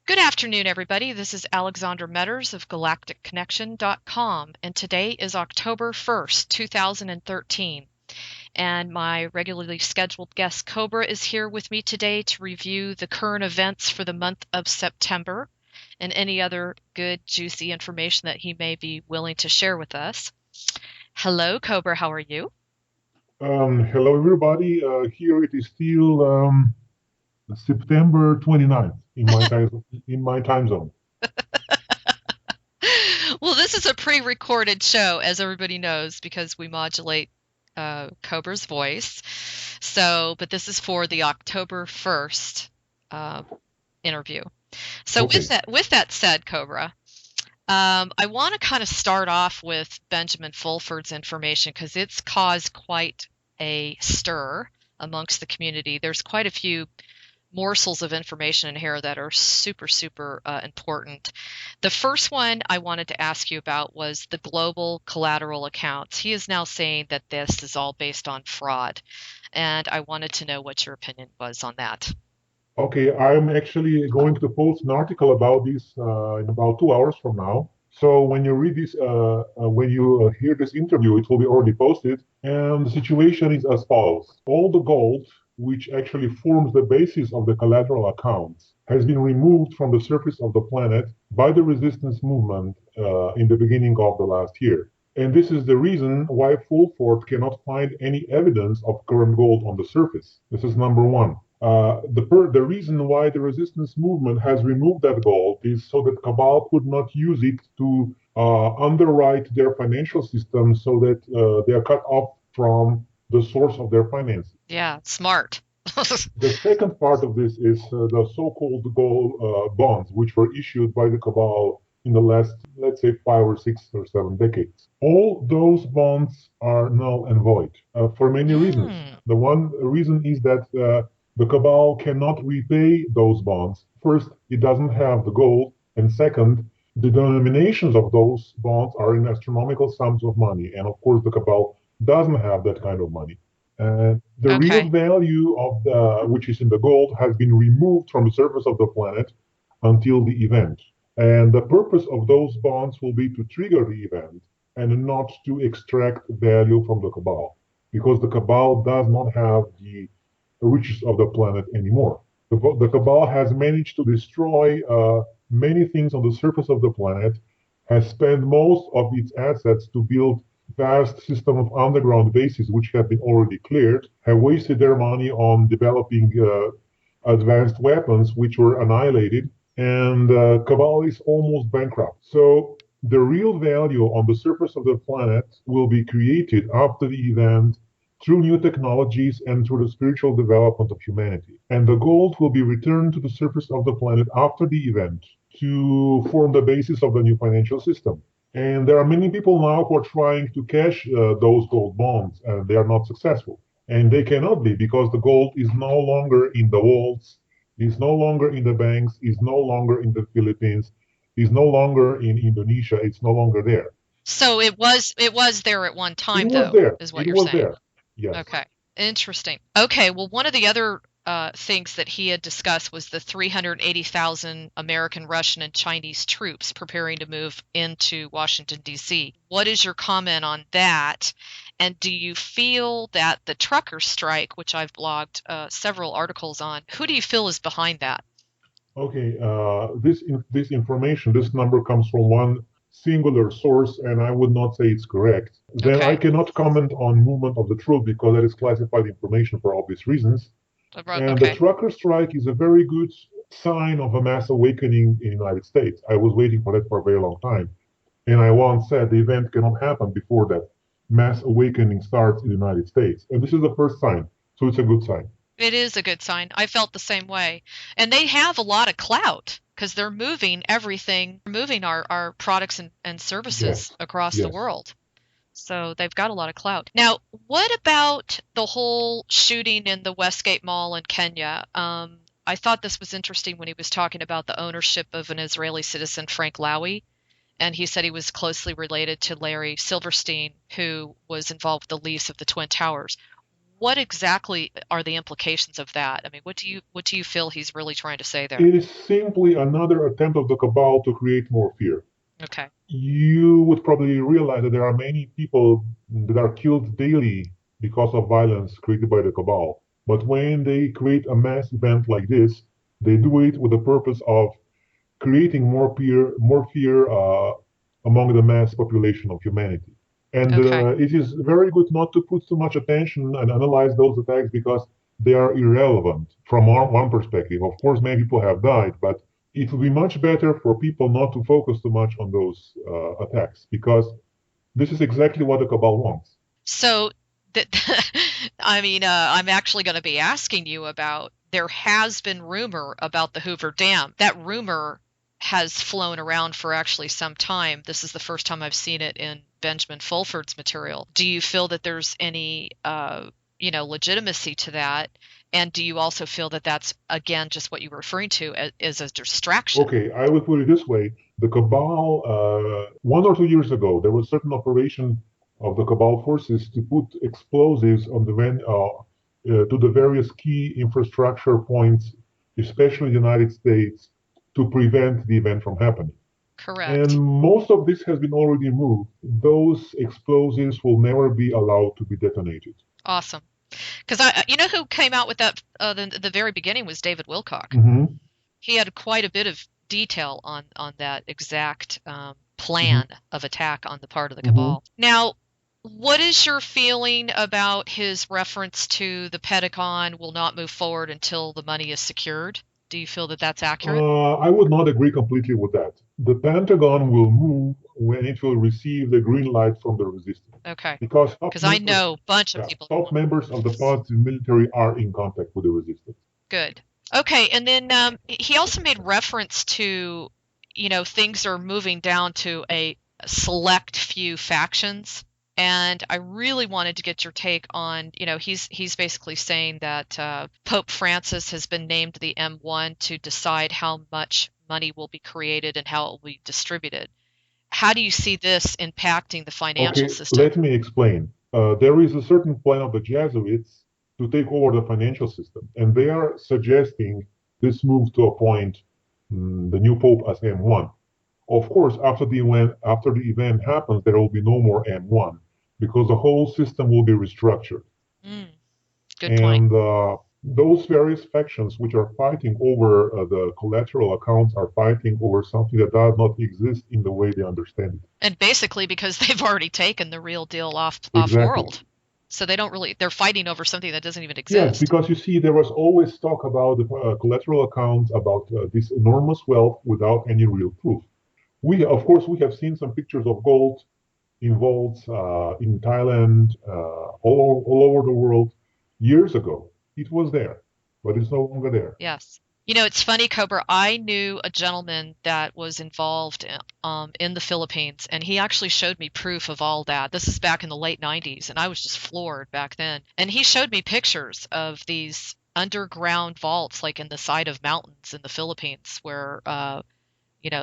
Good afternoon, everybody. This is Alexandra Meadors of galacticconnection.com, and today is October 1st, 2013. And my regularly scheduled guest Cobra is here with me today to review the current events for the month of September and any other good, juicy information that he may be willing to share with us. Hello, Cobra. How are you? Hello, everybody. Here it is still September 29th in my time zone. Well, this is a pre-recorded show, as everybody knows, because we modulate Cobra's voice. But this is for the October 1st interview. So Okay. with that said, Cobra, I want to kind of start off with Benjamin Fulford's information because it's caused quite a stir amongst the community. There's quite a few morsels of information in here that are super, super important. The first one I wanted to ask you about was the global collateral accounts. He is now saying that this is all based on fraud, and I wanted to know what your opinion was on that. Okay, I'm actually going to post an article about this in about 2 hours from now. So when you read this, when you hear this interview, it will be already posted. And the situation is as follows. All the gold, which actually forms the basis of the collateral accounts, has been removed from the surface of the planet by the resistance movement in the beginning of the last year. And this is the reason why Fulford cannot find any evidence of current gold on the surface. This is number one. The reason why the resistance movement has removed that gold is so that Cabal could not use it to underwrite their financial system so that they are cut off from the source of their finances. Yeah, smart. The second part of this is the so-called gold bonds, which were issued by the Cabal in the last, let's say, 5 or 6 or 7 decades. All those bonds are null and void for many reasons. Mm, The one reason is that the Cabal cannot repay those bonds. First, it doesn't have the gold, and second, the denominations of those bonds are in astronomical sums of money, and of course, the Cabal doesn't have that kind of money. The real okay. value of which is in the gold has been removed from the surface of the planet until the event. And the purpose of those bonds will be to trigger the event and not to extract value from the Cabal, because the Cabal does not have the riches of the planet anymore. The Cabal has managed to destroy many things on the surface of the planet, has spent most of its assets to build vast system of underground bases which have been already cleared, have wasted their money on developing advanced weapons which were annihilated, and Cabal is almost bankrupt. So the real value on the surface of the planet will be created after the event through new technologies and through the spiritual development of humanity. And the gold will be returned to the surface of the planet after the event to form the basis of the new financial system. And there are many people now who are trying to cash those gold bonds, and they are not successful. And they cannot be because the gold is no longer in the vaults, is no longer in the banks, is no longer in the Philippines, is no longer in Indonesia, it's no longer there. So it was there at one It time, was though, there. is what It you're was saying. there. Yes. Okay. Interesting. Okay, well, one of the other things that he had discussed was the 380,000 American, Russian, and Chinese troops preparing to move into Washington, D.C. What is your comment on that? And do you feel that the trucker strike, which I've blogged several articles on, who do you feel is behind that? Okay, this information, this number comes from one singular source, and I would not say it's correct. Then I Okay. cannot comment on movement of the truth because that is classified information for obvious reasons. And the Okay. trucker strike is a very good sign of a mass awakening in the United States. I was waiting for that for a very long time, and I once said the event cannot happen before that mass awakening starts in the United States, and this is the first sign, so it's a good sign. It is a good sign. I felt the same way. And they have a lot of clout because they're moving everything, moving our products and services Yes, across the yes. world. So they've got a lot of clout. Now, what about the whole shooting in the Westgate Mall in Kenya? I thought this was interesting when he was talking about the ownership of an Israeli citizen, Frank Lowy, and he said he was closely related to Larry Silverstein, who was involved with the lease of the Twin Towers. what exactly are the implications of that? I mean, what do you feel he's really trying to say there? It is simply another attempt of the cabal to create more fear. Okay. You would probably realize that there are many people that are killed daily because of violence created by the cabal. But when they create a mass event like this, they do it with the purpose of creating more fear among the mass population of humanity. And Okay. it is very good not to put too much attention and analyze those attacks because they are irrelevant from one perspective. Of course, many people have died, but it would be much better for people not to focus too much on those attacks because this is exactly what the cabal wants. So that I mean, I'm actually going to be asking you about there has been rumor about the Hoover Dam. That rumor has flown around for actually some time. This is the first time I've seen it in Benjamin Fulford's material. Do you feel that there's any legitimacy to that? And do you also feel that that's again just what you were referring to as a distraction? Okay, I would put it this way. The Cabal, 1 or 2 years ago, there was a certain operation of the Cabal forces to put explosives on to the various key infrastructure points, especially in the United States, to prevent the event from happening. And Correct. most of this has been already moved. Those explosives will never be allowed to be detonated. Awesome. Because who came out with that the very beginning was David Wilcock. Hmm. He had quite a bit of detail on that exact Hmm. plan of attack on the part of the Hmm. cabal. Now, what is your feeling about his reference to the Pentagon will not move forward until the money is secured? Do you feel that that's accurate? I would not agree completely with that. The Pentagon will move when it will receive the green light from the resistance, Okay, because top because I members, know a bunch of yeah, people who top want members of the this. positive military are in contact with the resistance. Good. Okay, and then he also made reference to, things are moving down to a select few factions. And I really wanted to get your take on, he's basically saying that Pope Francis has been named the M1 to decide how much money will be created and how it will be distributed. How do you see this impacting the financial Okay, system? let me explain. There is a certain plan of the Jesuits to take over the financial system, and they are suggesting this move to appoint the new Pope as M1. Of course, after the event happens, there will be no more M1 because the whole system will be restructured. Mm, good point. And those various factions which are fighting over the collateral accounts are fighting over something that does not exist in the way they understand it. And basically because they've already taken the real deal off Exactly. world. So they're fighting over something that doesn't even Yes, exist. because you see, there was always talk about the collateral accounts, about this enormous wealth without any real proof. Of course, we have seen some pictures of gold in vaults in Thailand, all over the world years ago. It was there, but it's no longer there. Yes. It's funny, Cobra. I knew a gentleman that was involved in the Philippines, and he actually showed me proof of all that. This is back in the late 90s, and I was just floored back then. And he showed me pictures of these underground vaults, like in the side of mountains in the Philippines, where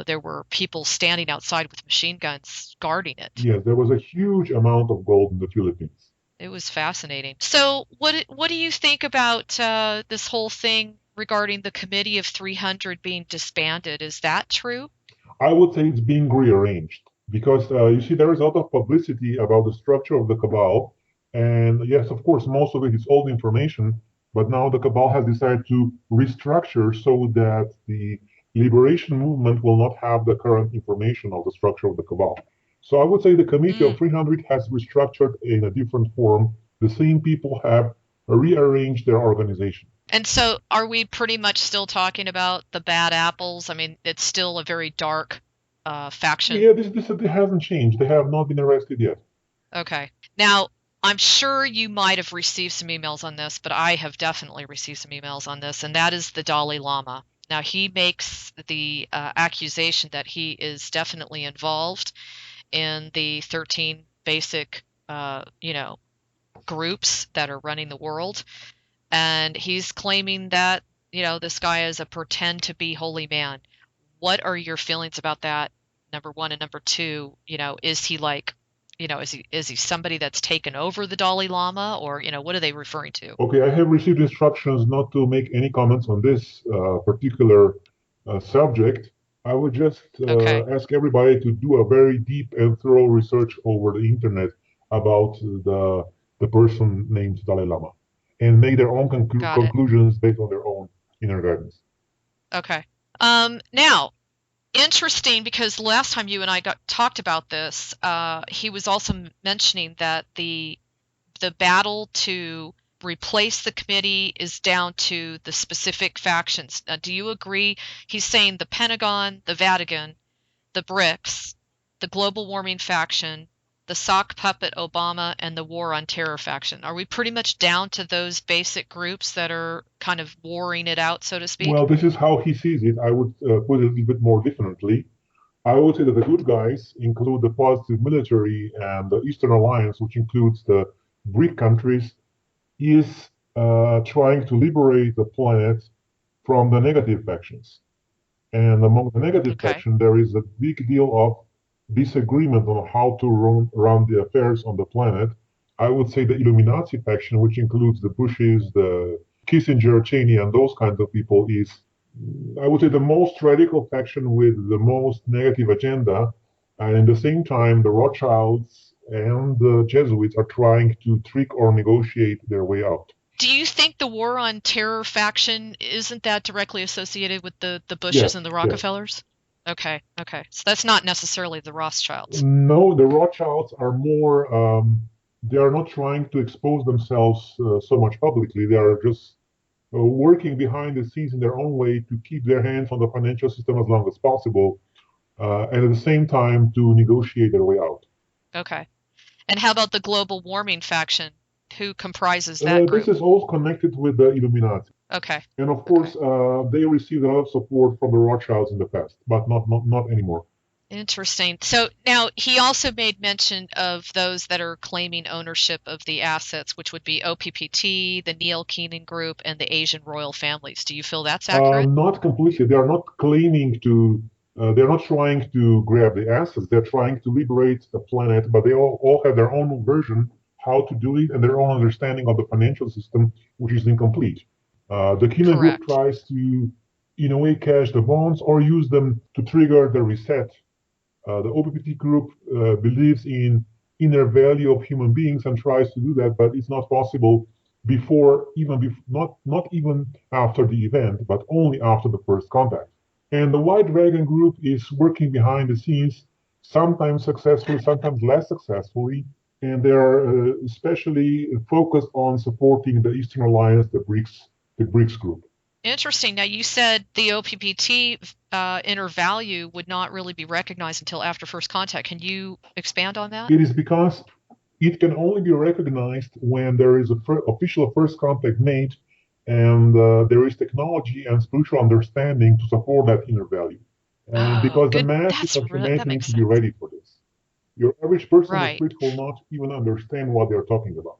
there were people standing outside with machine guns guarding it. Yes, there was a huge amount of gold in the Philippines. It was fascinating. So, what do you think about this whole thing regarding the Committee of 300 being disbanded? Is that true? I would say it's being rearranged because you see, there is a lot of publicity about the structure of the cabal. And yes, of course, most of it is old information, but now the cabal has decided to restructure so that the liberation movement will not have the current information of the structure of the cabal. So I would say the Committee of Mm. 300 has restructured in a different form. The same people have rearranged their organization. And so, are we pretty much still talking about the bad apples? I mean, it's still a very dark faction. Yeah, this hasn't changed. They have not been arrested yet. Okay. Now, I'm sure you might have received some emails on this, but I have definitely received some emails on this, and that is the Dalai Lama. Now, he makes the accusation that he is definitely involved in the 13 basic, groups that are running the world. And he's claiming that, this guy is a pretend to be holy man. What are your feelings about that? Number one. And number two, is he like Is he somebody that's taken over the Dalai Lama, or what are they referring to? Okay, I have received instructions not to make any comments on this particular subject. I would just Okay, ask everybody to do a very deep and thorough research over the internet about the person named Dalai Lama and make their own got it. conclusions based on their own inner guidance. Okay. Now, interesting because last time you and I got talked about this, he was also mentioning that the battle to replace the committee is down to the specific factions. Now, do you agree? He's saying the Pentagon, the Vatican, the BRICS, the global warming faction, the sock puppet Obama, and the war on terror faction. Are we pretty much down to those basic groups that are kind of warring it out, so to speak? Well, this is how he sees it. I would put it a little bit more differently. I would say that the good guys include the positive military and the Eastern Alliance, which includes the BRIC countries, is trying to liberate the planet from the negative factions. And among the negative Okay. faction, there is a big deal of disagreement on how to run the affairs on the planet. I would say the Illuminati faction, which includes the Bushes, the Kissinger, Cheney, and those kinds of people, is, I would say, the most radical faction with the most negative agenda. And at the same time, the Rothschilds and the Jesuits are trying to trick or negotiate their way out. Do you think the war on terror faction isn't that directly associated with the Bushes Yes, and the yes. Rockefellers? Okay, okay. So that's not necessarily the Rothschilds. No, the Rothschilds are more, they are not trying to expose themselves so much publicly. They are just working behind the scenes in their own way to keep their hands on the financial system as long as possible, and at the same time to negotiate their way out. Okay. And how about the global warming faction? Who comprises that This group? is all connected with the Illuminati. Okay, And of okay. course, they received a lot of support from the Rothschilds in the past, but not anymore. Interesting. So now he also made mention of those that are claiming ownership of the assets, which would be OPPT, the Neil Keenan Group, and the Asian royal families. Do you feel that's accurate? Not completely. They are not claiming to, they're not trying to grab the assets. They're trying to liberate the planet, but they all have their own version how to do it and their own understanding of the financial system, which is incomplete. The Kina group Correct. tries to, in a way, cash the bonds or use them to trigger the reset. The OPPT group believes in inner value of human beings and tries to do that, but it's not possible before not even after the event, but only after the first contact. And the White Dragon group is working behind the scenes, sometimes successfully, sometimes less successfully, and they are especially focused on supporting the Eastern Alliance, the BRICS group. Interesting. Now, you said the OPPT inner value would not really be recognized until after first contact. Can you expand on that? It is because it can only be recognized when there is a official first contact made and there is technology and spiritual understanding to support that inner value. And Oh, because the good. masses of That humanity need makes to be sense. ready for this. Your average person on the Right. street will not even understand what they're talking about.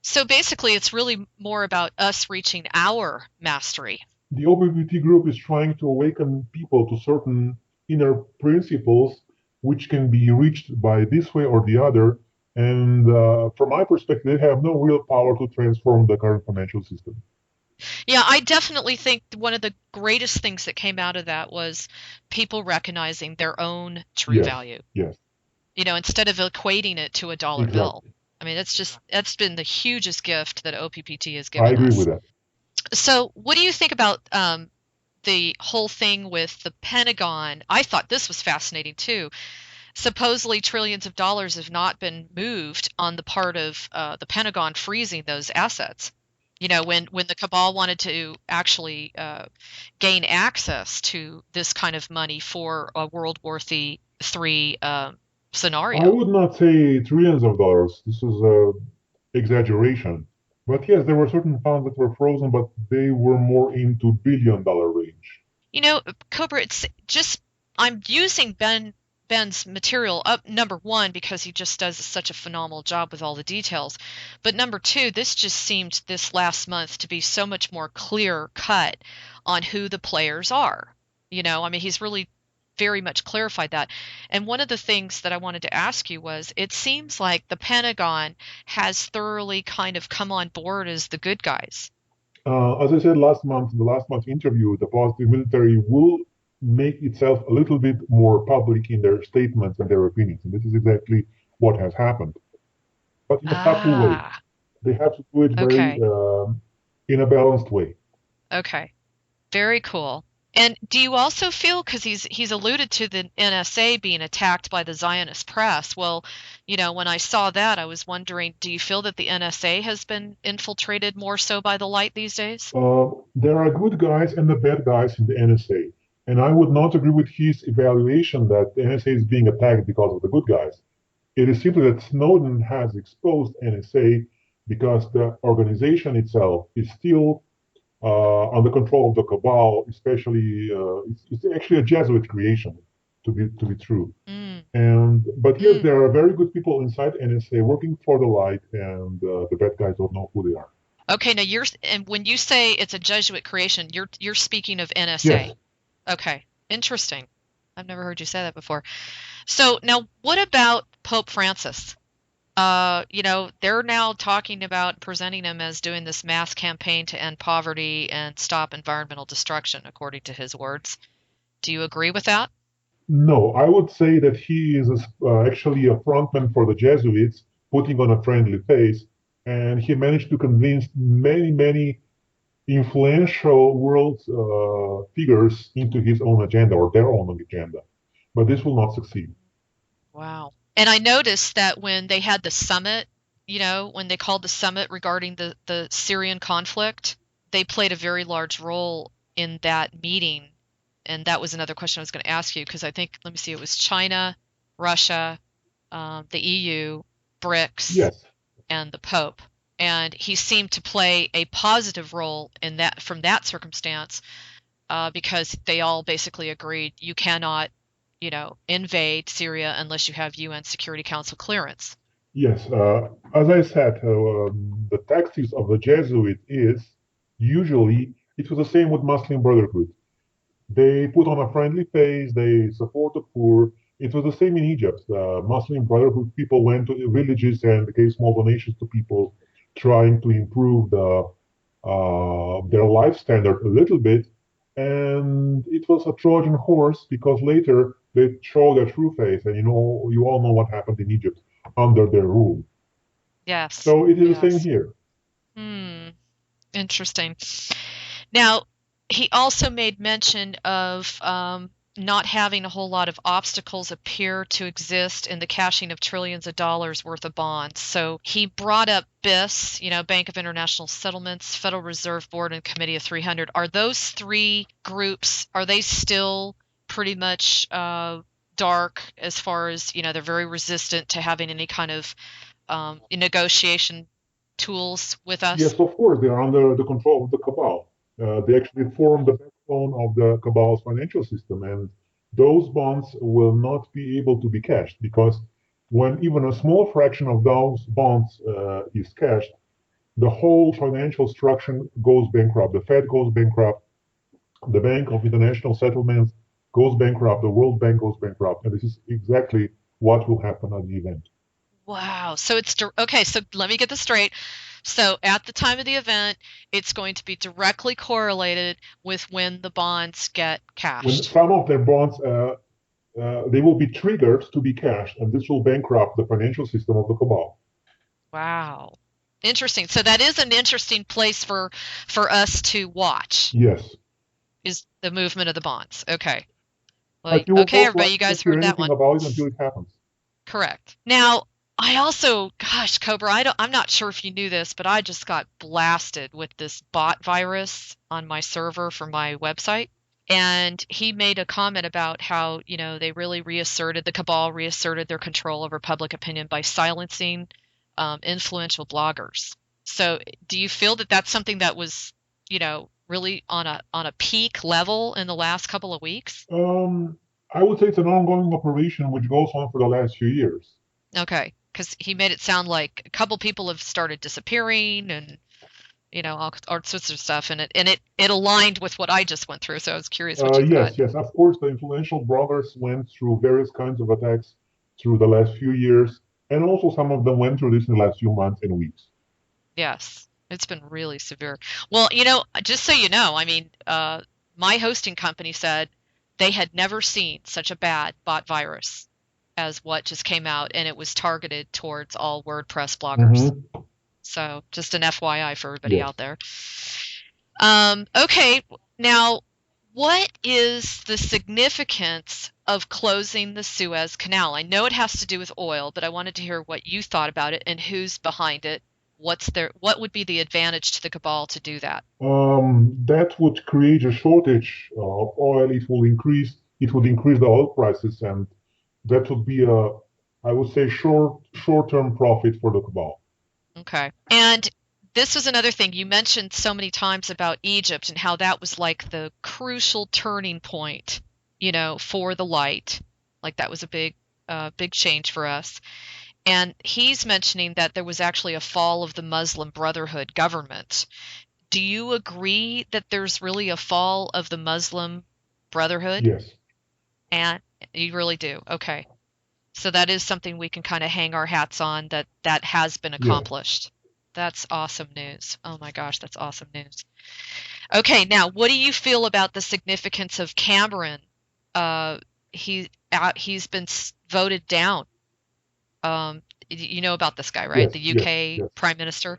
So basically, it's really more about us reaching our mastery. The OPVT group is trying to awaken people to certain inner principles which can be reached by this way or the other. And from my perspective, they have no real power to transform the current financial system. Yeah, I definitely think one of the greatest things that came out of that was people recognizing their own true Yes, value. yes, Instead of equating it to a dollar bill. exactly. I mean, that's been the hugest gift that OPPT has I given agree with us. that. So, what do you think about the whole thing with the Pentagon? I thought this was fascinating too. Supposedly, trillions of dollars have not been moved on the part of the Pentagon freezing those assets. When the cabal wanted to actually gain access to this kind of money for a World War III I scenario. would not say trillions of dollars. This is a exaggeration. But yes, there were certain funds that were frozen, but they were more into billion-dollar range. Cobra, it's just I'm using Ben's material up number one because he just does such a phenomenal job with all the details. But number two, this just seemed this last month to be so much more clear cut on who the players are. I mean, he's really very much clarified that. And one of the things that I wanted to ask you was, it seems like the Pentagon has thoroughly kind of come on board as the good guys. As I said last month, in the last month interview, the military will make itself a little bit more public in their statements and their opinions. And this is exactly what has happened, but in a subtle way. Ah, They have to do it very okay. in a balanced way. Okay. Very cool. And do you also feel, because he's alluded to the NSA being attacked by the Zionist press? Well, when I saw that, I was wondering, do you feel that the NSA has been infiltrated more so by the light these days? There are good guys and the bad guys in the NSA. And I would not agree with his evaluation that the NSA is being attacked because of the good guys. It is simply that Snowden has exposed NSA because the organization itself is still under control of the cabal, especially it's actually a Jesuit creation, to be true. Mm, But yes, mm. there are very good people inside NSA working for the light, and the bad guys don't know who they are. Okay, now and when you say it's a Jesuit creation, you're speaking of Yes, NSA. Okay, interesting. I've never heard you say that before. So now, what about Pope Francis? They're now talking about presenting him as doing this mass campaign to end poverty and stop environmental destruction, according to his words. Do you agree with that? no, I would say that he is actually a frontman for the Jesuits, putting on a friendly face, and he managed to convince many, many influential world figures into his own agenda or their own agenda. But this will not succeed. Wow. And I noticed that when they had the summit, when they called the summit regarding the Syrian conflict, they played a very large role in that meeting. And that was another question I was going to ask you, because I think, let me see, it was China, Russia, the EU, BRICS, Yes, and the Pope. And he seemed to play a positive role in that from that circumstance, because they all basically agreed you cannot, invade Syria unless you have UN Security Council clearance. yes. As I said, the tactics of the Jesuit is usually it was the same with Muslim Brotherhood. They put on a friendly face, they support the poor. It was the same in Egypt. The Muslim Brotherhood people went to villages and gave small donations to people, trying to improve their life standard a little bit. And it was a Trojan horse because later they showed their true face. And you all know what happened in Egypt under their rule. Yes, So it is the same yes. here. Hmm, interesting. Now, he also made mention of not having a whole lot of obstacles appear to exist in the cashing of trillions of dollars worth of bonds. So he brought up BIS, Bank of International Settlements, Federal Reserve Board, and Committee of 300. Are those three groups, are they still pretty much dark as far as, they're very resistant to having any kind of negotiation tools with Yes, us? of course, they are under the control of the cabal. They actually form the backbone of the cabal's financial system, and those bonds will not be able to be cashed because when even a small fraction of those bonds is cashed, the whole financial structure goes bankrupt. The Fed goes bankrupt, the Bank of International Settlements goes bankrupt, the World Bank goes bankrupt, and this is exactly what will happen at the event. Wow. So okay. So let me get this straight. So at the time of the event, it's going to be directly correlated with when the bonds get When cashed. some of their bonds they will be triggered to be cashed, and this will bankrupt the financial system of the cabal. Wow. Interesting. So that is an interesting place for us to watch, Yes. is the movement of the bonds. Okay. But Like, you will okay, most everybody, you likely not guys hear heard that anything one. about it until it happens. Correct. Now, I also, gosh, Cobra, I'm not sure if you knew this, but I just got blasted with this bot virus on my server for my website. And he made a comment about how, they really the cabal reasserted their control over public opinion by silencing influential bloggers. So, do you feel that that's something that was, really on a peak level in the last couple of weeks? I would say it's an ongoing operation which goes on for the last few years. Okay, because he made it sound like a couple people have started disappearing, and all sorts of stuff, and it aligned with what I just went through. So I was curious what you thought. Yes, yes, of course, the influential brothers went through various kinds of attacks through the last few years, and also some of them went through this in the last few months and weeks. Yes, it's been really severe. Well, just so you know, I mean, my hosting company said they had never seen such a bad bot virus as what just came out, and it was targeted towards all WordPress bloggers. Hmm. So just an FYI for everybody Yes. out there. Okay, now what is the significance of closing the Suez Canal? I know it has to do with oil, but I wanted to hear what you thought about it and who's behind it. What would be the advantage to the cabal to do that? That would create a shortage of oil. It would increase the oil prices, and that would be I would say, short-term profit for the cabal. Okay. And this was another thing you mentioned so many times about Egypt and how that was like the crucial turning point, for the light. Like that was a big change for us. And he's mentioning that there was actually a fall of the Muslim Brotherhood government. Do you agree that there's really a fall of the Muslim Brotherhood? Yes. And you really do. Okay. So that is something we can kind of hang our hats on that has been Yes. accomplished. That's awesome news. Oh my gosh, that's awesome news. Okay, now what do you feel about the significance of Cameron? Uh, he's been voted down. You know about this guy, right? Yes. The Yes. UK Yes. Prime Minister.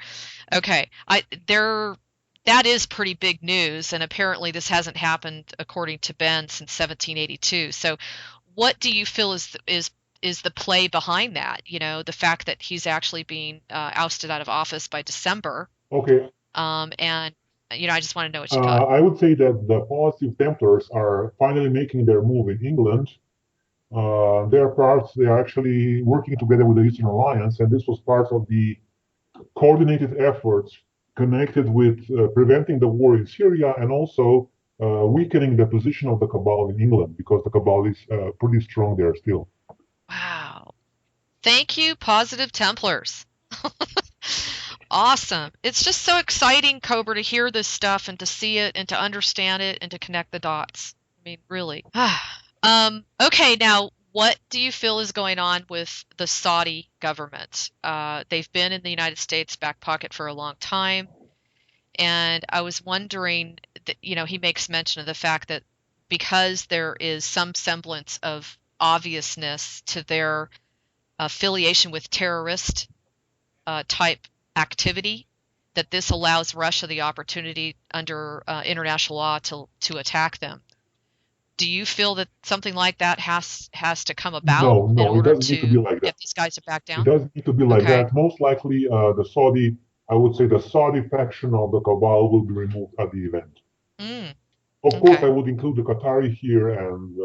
Okay, that is pretty big news, and apparently this hasn't happened according to Ben since 1782. So, what do you feel is the play behind that? The fact that he's actually being ousted out of office by December, Okay. and I just want to know what you thought. I would say that the positive Templars are finally making their move in England. They are actually working together with the Eastern Alliance, and this was part of the coordinated efforts connected with preventing the war in Syria and also weakening the position of the Cabal in England because the Cabal is pretty strong there still. Wow. Thank you, Positive Templars. Awesome. It's just so exciting, Cobra, to hear this stuff and to see it and to understand it and to connect the dots. I mean, really. Okay, now what do you feel is going on with the Saudi government? They've been in the United States back pocket for a long time, and I was wondering that, he makes mention of the fact that because there is some semblance of obviousness to their affiliation with terrorist type activity, that this allows Russia the opportunity under international law to attack them. Do you feel that something like that has to come about No, in no, it order doesn't need to be to like that. get these guys to back It down? doesn't need to be like Okay. that. Most likely, I would say the Saudi faction of the Cabal will be removed at the event. Mm, Of course, I okay. would include the Qatari here, and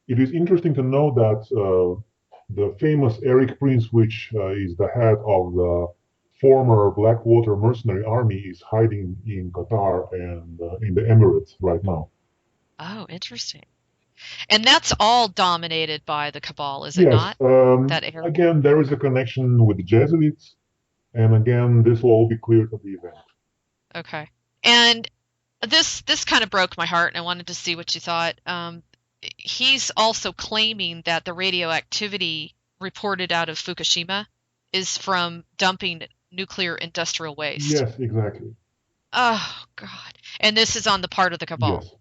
it is interesting to know that the famous Eric Prince, which is the head of the former Blackwater mercenary army, is hiding in Qatar and in the Emirates right now. Oh, interesting. And that's all dominated by the cabal, is it Yes, not? That area. again, there is a connection with the Jesuits, and again, this will all be cleared at the event. Okay. And this kind of broke my heart, and I wanted to see what you thought. He's also claiming that the radioactivity reported out of Fukushima is from dumping nuclear industrial waste. Yes, exactly. Oh God. And this is on the part of the cabal Yes,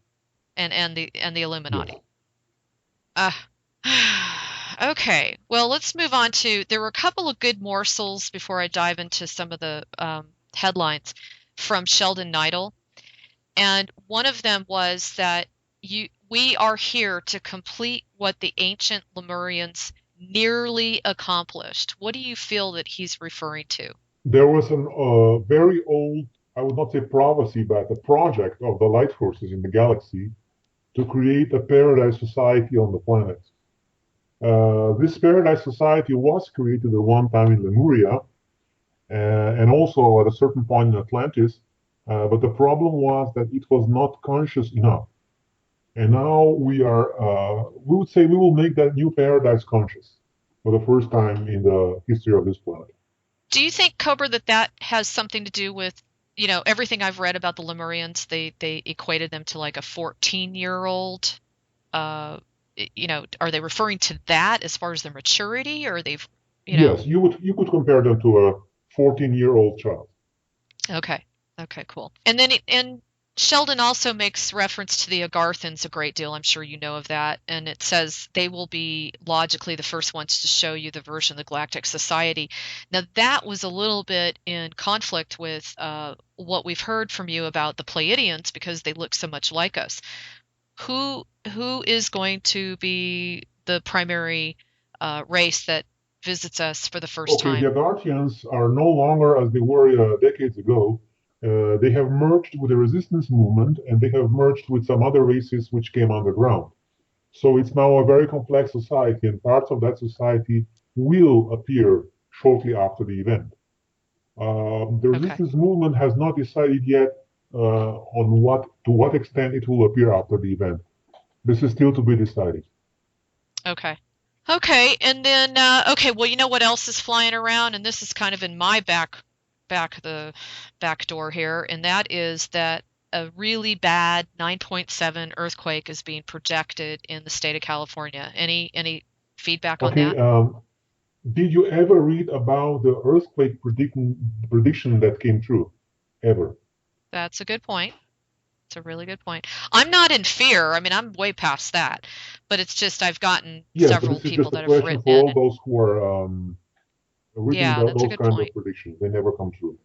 and the yes. Illuminati. Uh, okay. Well, let's move on to. There were a couple of good morsels before I dive into some of the headlines from Sheldon Neidl, and one of them was that we are here to complete what the ancient Lemurians nearly accomplished. What do you feel that he's referring to? There was a very old, I would not say prophecy, but a project of the light forces in the galaxy to create a paradise society on the planet. This paradise society was created at one time in Lemuria and also at a certain point in Atlantis, but the problem was that it was not conscious enough. And now we would say we will make that new paradise conscious for the first time in the history of this planet. Do you think, Cobra, that has something to do with everything I've read about the Lemurians, they equated them to like a 14-year-old. Uh, are they referring to that as far as their maturity, or they've, you know? Yes, you could compare them to a 14-year-old child. Okay. Okay, cool. And Sheldon also makes reference to the Agarthans a great deal. I'm sure you know of that. And it says they will be logically the first ones to show you the version of the Galactic Society. Now, that was a little bit in conflict with what we've heard from you about the Pleiadians because they look so much like us. Who is going to be the primary race that visits us for the first Okay, the time? Agarthians are no longer as they were decades ago. They have merged with the resistance movement and they have merged with some other races which came underground. So it's now a very complex society, and parts of that society will appear shortly after the event. The Okay. resistance movement has not decided yet on what extent it will appear after the event. This is still to be decided. Okay. Okay, and then okay, well, you know what else is flying around, and this is kind of in my the back door here, and that is that a really bad 9.7 earthquake is being projected in the state of California. Any feedback on Okay, that? did you ever read about the earthquake prediction that came true? Ever? That's a good point. It's a really good point. I'm not in fear. I mean, I'm way past that, but it's just I've gotten Yes, but several this is people just a that have question written for in, all and those who are reading yeah, that's a those good kinds point. of predictions. They never come true.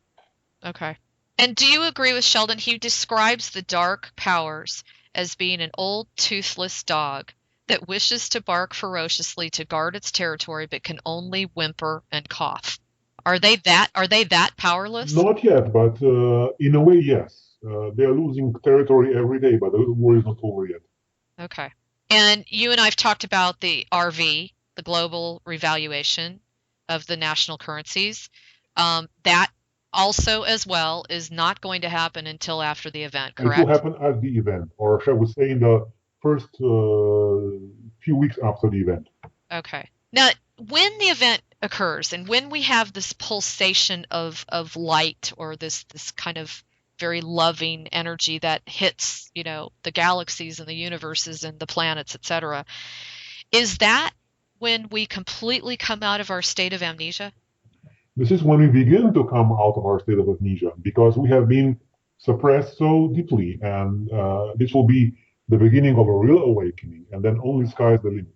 Okay. And do you agree with Sheldon? He describes the dark powers as being an old toothless dog that wishes to bark ferociously to guard its territory but can only whimper and cough. Are they that powerless? Not yet, but in a way, yes. They are losing territory every day, but the war is not over yet. Okay. And you and I've talked about the RV, the global revaluation of the national currencies. That also as well is not going to happen until after the event, It will correct? happen at the event, or shall we say, in the first few weeks after the event. Okay. Now, when the event occurs and when we have this pulsation of light or this kind of very loving energy that hits, the galaxies and the universes and the planets, etc., is that when we completely come out of our state of amnesia? This is when we begin to come out of our state of amnesia because we have been suppressed so deeply, and this will be the beginning of a real awakening, and then only sky's the limit.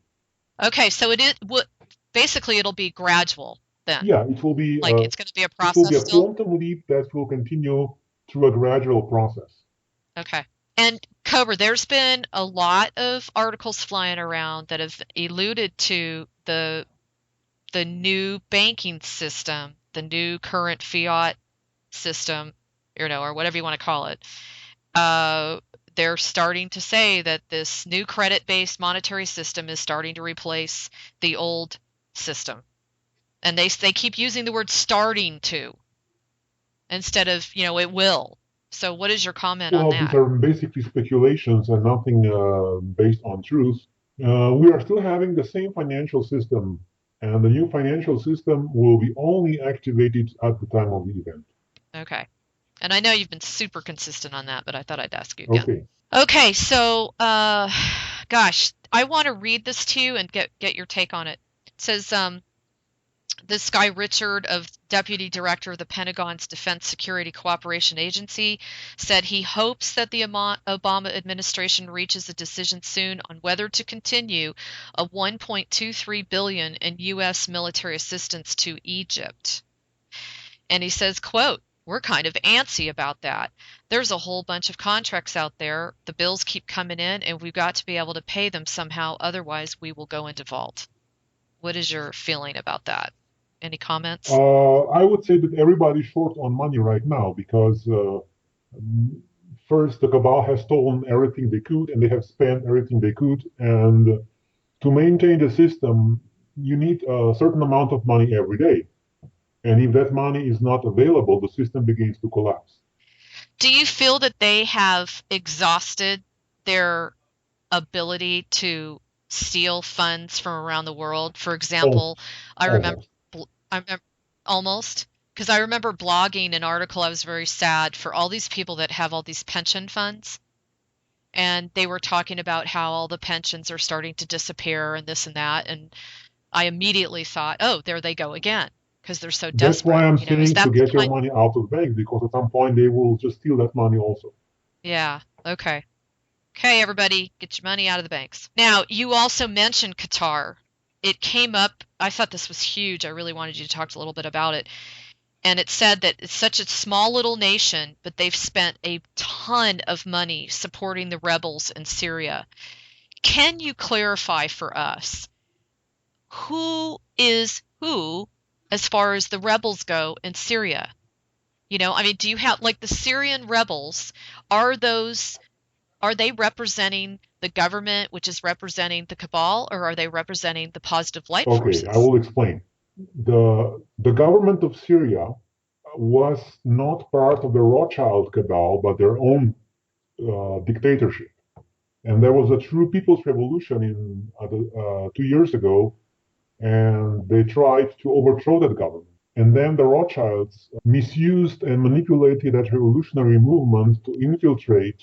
Okay, so it is what basically it'll be gradual then. Yeah, it will be Like it's going to be a it will be process a still. quantum leap that will continue through a gradual process. Okay. And Cobra, there's been a lot of articles flying around that have alluded to the new banking system, the new current fiat system, or whatever you want to call it. Uh, they're starting to say that this new credit-based monetary system is starting to replace the old system. And they keep using the word starting to instead of, it will. So what is your comment on Well, these that? are basically speculations and nothing based on truth. We are still having the same financial system, and the new financial system will be only activated at the time of the event. Okay. And I know you've been super consistent on that, but I thought I'd ask you again. Okay. Okay, so gosh, I want to read this to you and get your take on it. It says this guy Richard, of deputy director of the Pentagon's Defense Security Cooperation Agency, said he hopes that the Obama administration reaches a decision soon on whether to continue a 1.23 billion in US military assistance to Egypt. And he says, quote, "We're kind of antsy about that. There's a whole bunch of contracts out there. The bills keep coming in, and we've got to be able to pay them somehow. Otherwise, we will go into default." What is your feeling about that? Any comments? I would say that everybody's short on money right now because first the cabal has stolen everything they could and they have spent everything they could. And to maintain the system, you need a certain amount of money every day. And if that money is not available, the system begins to collapse. Do you feel that they have exhausted their ability to steal funds from around the world? For example, Almost, I remember, almost. I remember almost because I remember blogging an article. I was very sad for all these people that have all these pension funds, and they were talking about how all the pensions are starting to disappear and this and that. And I immediately thought, oh, there they go again, because they're so That's why desperate. I'm Is saying to that the get your kind? money out of the bank because at some point they will just steal that money also. Yeah. Okay. Okay, everybody, get your money out of the banks. Now, you also mentioned Qatar. It came up, I thought this was huge. I really wanted you to talk a little bit about it. And it said that it's such a small little nation, but they've spent a ton of money supporting the rebels in Syria. Can you clarify for us who is who as far as the rebels go in Syria? I mean, do you have like the Syrian rebels, are those are they representing the government, which is representing the cabal, or are they representing the positive light Okay, I forces? will explain. The government of Syria was not part of the Rothschild cabal, but their own dictatorship. And there was a true people's revolution 2 years ago, and they tried to overthrow that government. And then the Rothschilds misused and manipulated that revolutionary movement to infiltrate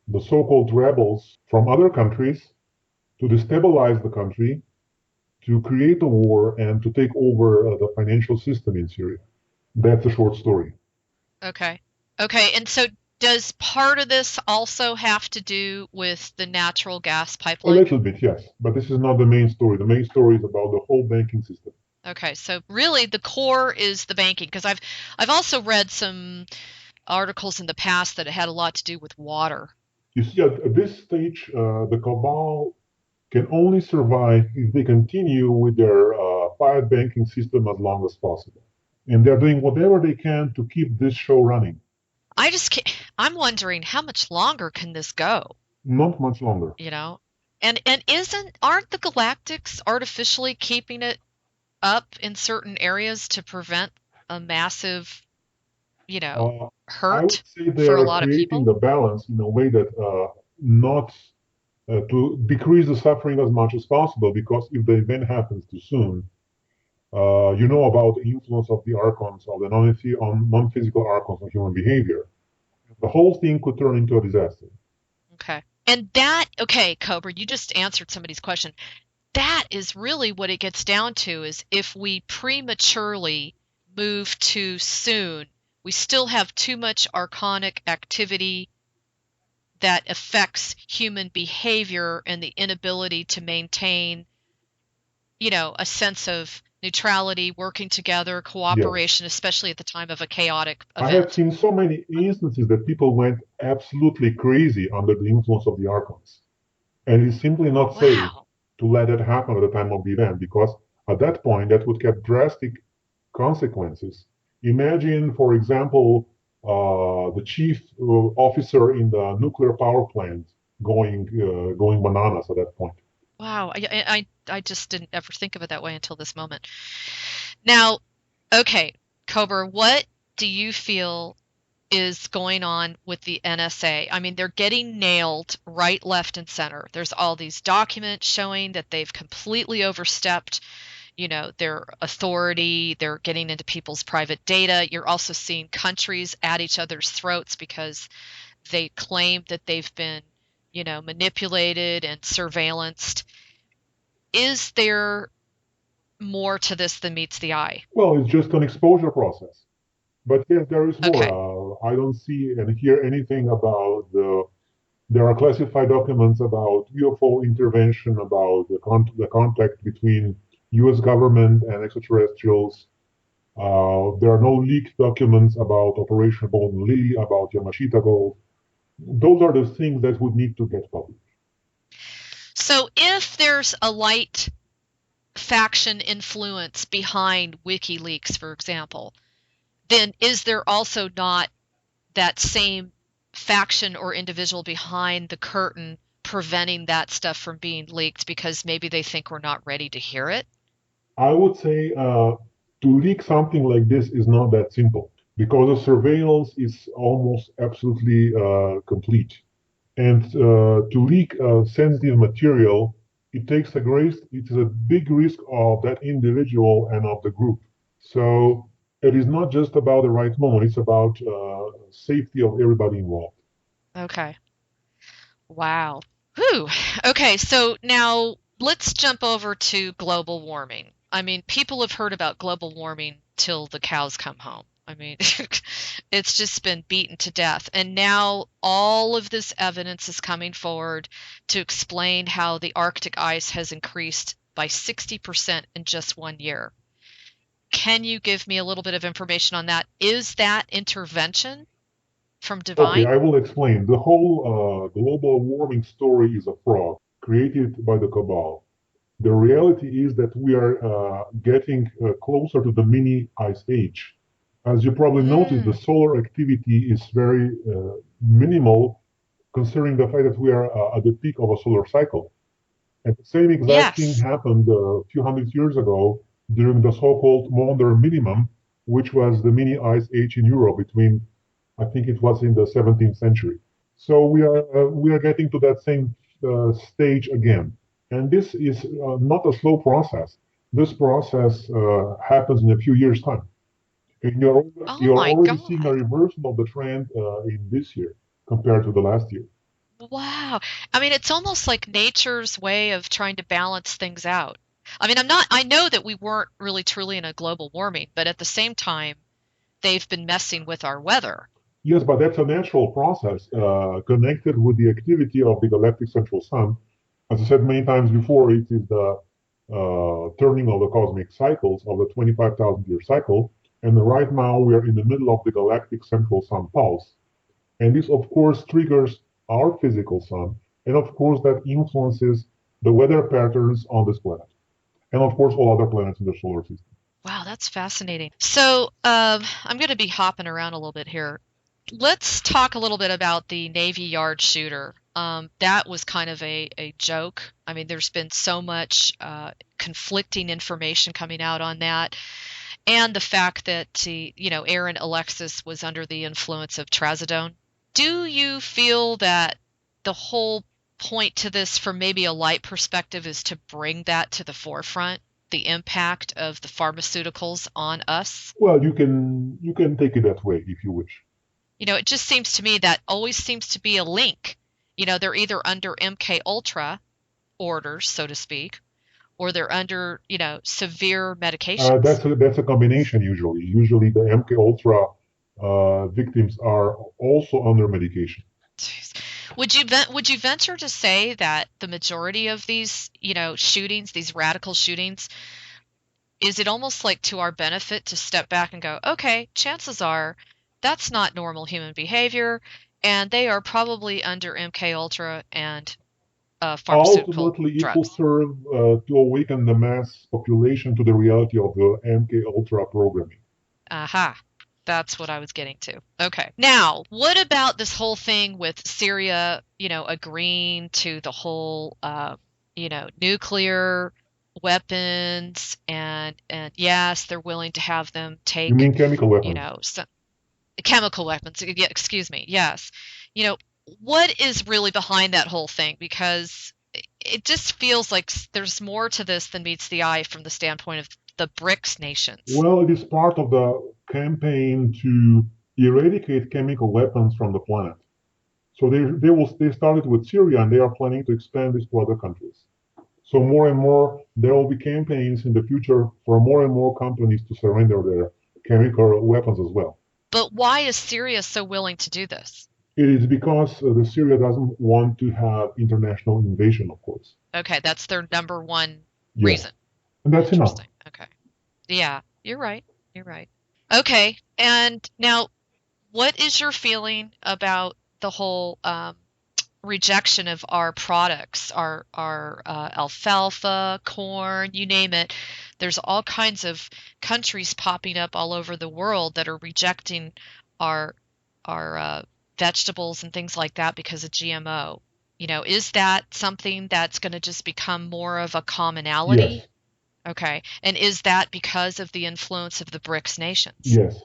the so-called rebels from other countries to destabilize the country, to create a war, and to take over the financial system in Syria. That's a short story. Okay. Okay. And so does part of this also have to do with the natural gas A pipeline? little bit, yes, but this is not the main story. The main story is about the whole banking system. Okay. So really the core is the banking because I've also read some articles in the past that it had a lot to do with water. You see, at this stage, the cabal can only survive if they continue with their fiat banking system as long as possible. And they're doing whatever they can to keep this show running. I just can't, I'm wondering how much longer can this go, Not much longer. you know? And aren't the Galactics artificially keeping it up in certain areas to prevent a massive, you know, Uh, I would hurt say they for a are lot of creating people? the balance in a way that not to decrease the suffering as much as possible, because if the event happens too soon, you know about the influence of the archons, of the non-physical archons on human behavior. The whole thing could turn into a disaster. Okay. Okay, Cobra, you just answered somebody's question. That is really what it gets down to is if we prematurely move too soon, we still have too much archonic activity that affects human behavior and the inability to maintain, a sense of neutrality, working together, Yes. cooperation, especially at the time of a chaotic I have event. seen so many instances that people went absolutely crazy under the influence of the archons. And it's simply not safe Wow. to let that happen at the time of the event, because at that point that would have drastic consequences. Imagine, for example, the chief officer in the nuclear power plant going bananas at that point. Wow. I just didn't ever think of it that way until this moment. Now, okay, Cobra, what do you feel is going on with the NSA? I mean, they're getting nailed right, left, and center. There's all these documents showing that they've completely overstepped, their authority. They're getting into people's private data. You're also seeing countries at each other's throats because they claim that they've been, manipulated and surveillanced. Is there more to this than meets the eye? Well, it's just an exposure process. But yes, there is more. Okay. I don't see and hear anything about there are classified documents about UFO intervention, about the contact between U.S. government and extraterrestrials. There are no leaked documents about Operation Golden Lily, about Yamashita Gold. Those are the things that would need to get published. So if there's a light faction influence behind WikiLeaks, for example, then is there also not that same faction or individual behind the curtain preventing that stuff from being leaked because maybe they think we're not ready to hear it? I would say to leak something like this is not that simple, because the surveillance is almost absolutely complete. And to leak sensitive material, it is a big risk of that individual and of the group. So It is not just about the right moment, it's about safety of everybody involved. Okay. Wow. Whew. Okay, so now let's jump over to global warming. I mean, people have heard about global warming till the cows come home. I mean, it's just been beaten to death. And now all of this evidence is coming forward to explain how the Arctic ice has increased by 60% in just 1 year. Can you give me a little bit of information on that? Is that intervention from Okay, divine? I will explain. The whole global warming story is a fraud created by the cabal. The reality is that we are getting closer to the mini ice age. As you probably noticed, the Mm, solar activity is very minimal considering the fact that we are at the peak of a solar cycle. And the same exact thing yes. happened a few hundred years ago during the so-called modern minimum, which was the mini ice age in Europe between, I think it was in the 17th century. So we are getting to that same stage again, and this is not a slow process. This process happens in a few years' time, and Oh you're my already seeing a God. reversal of the trend in this year compared to the last year. Wow. I mean, it's almost like nature's way of trying to balance things out. I mean, I know that we weren't really truly in a global warming, but at the same time, they've been messing with our weather. Yes, but that's a natural process connected with the activity of the galactic central sun. As I said many times before, it is the turning of the cosmic cycles of the 25,000 year cycle. And right now we are in the middle of the galactic central sun pulse. And this, of course, triggers our physical sun. And of course, that influences the weather patterns on this planet. And of course, all other planets in the solar system. Wow, that's fascinating. So, I'm going to be hopping around a little bit here. Let's talk a little bit about the Navy Yard shooter. That was kind of a joke. I mean, there's been so much conflicting information coming out on that, and the fact that Aaron Alexis was under the influence of trazodone. Do you feel that the whole point to this, from maybe a light perspective, is to bring that to the forefront, the impact of the pharmaceuticals on us? Well, you can take it that way if you wish. It just seems to me that always seems to be a link. They're either under MK Ultra orders, so to speak, or they're under, severe medications. That's a combination usually. Usually the MK Ultra victims are also under medication. Jeez. Would you venture to say that the majority of these, shootings, these radical shootings, is it almost like to our benefit to step back and go, okay, chances are that's not normal human behavior, and they are probably under MK Ultra and pharmaceutical Ultimately, it will drugs. serve to awaken the mass population to the reality of the MK Ultra programming. Aha. That's what I was getting to. Okay. Now, what about this whole thing with Syria, agreeing to the whole, nuclear weapons, and yes, they're willing to have them You take, mean chemical weapons? some chemical weapons. Yeah, excuse me. Yes. You know, what is really behind that whole thing? Because it just feels like there's more to this than meets the eye from the standpoint of the BRICS nations. Well, it is part of the campaign to eradicate chemical weapons from the planet. So they started with Syria and they are planning to expand this to other countries. So more and more there will be campaigns in the future for more and more companies to surrender their chemical weapons as well. But why is Syria so willing to do this? It is because the Syria doesn't want to have international invasion, of course. Okay, that's their number one Yes, reason. and that's enough. Interesting. Okay. Yeah, you're right. You're right. Okay, and now what is your feeling about the whole rejection of our products, our alfalfa, corn, you name it? There's all kinds of countries popping up all over the world that are rejecting our our vegetables and things like that because of GMO. Is that something that's going to just become more of a commonality? Yes, Okay. And is that because of the influence of the BRICS nations? yes.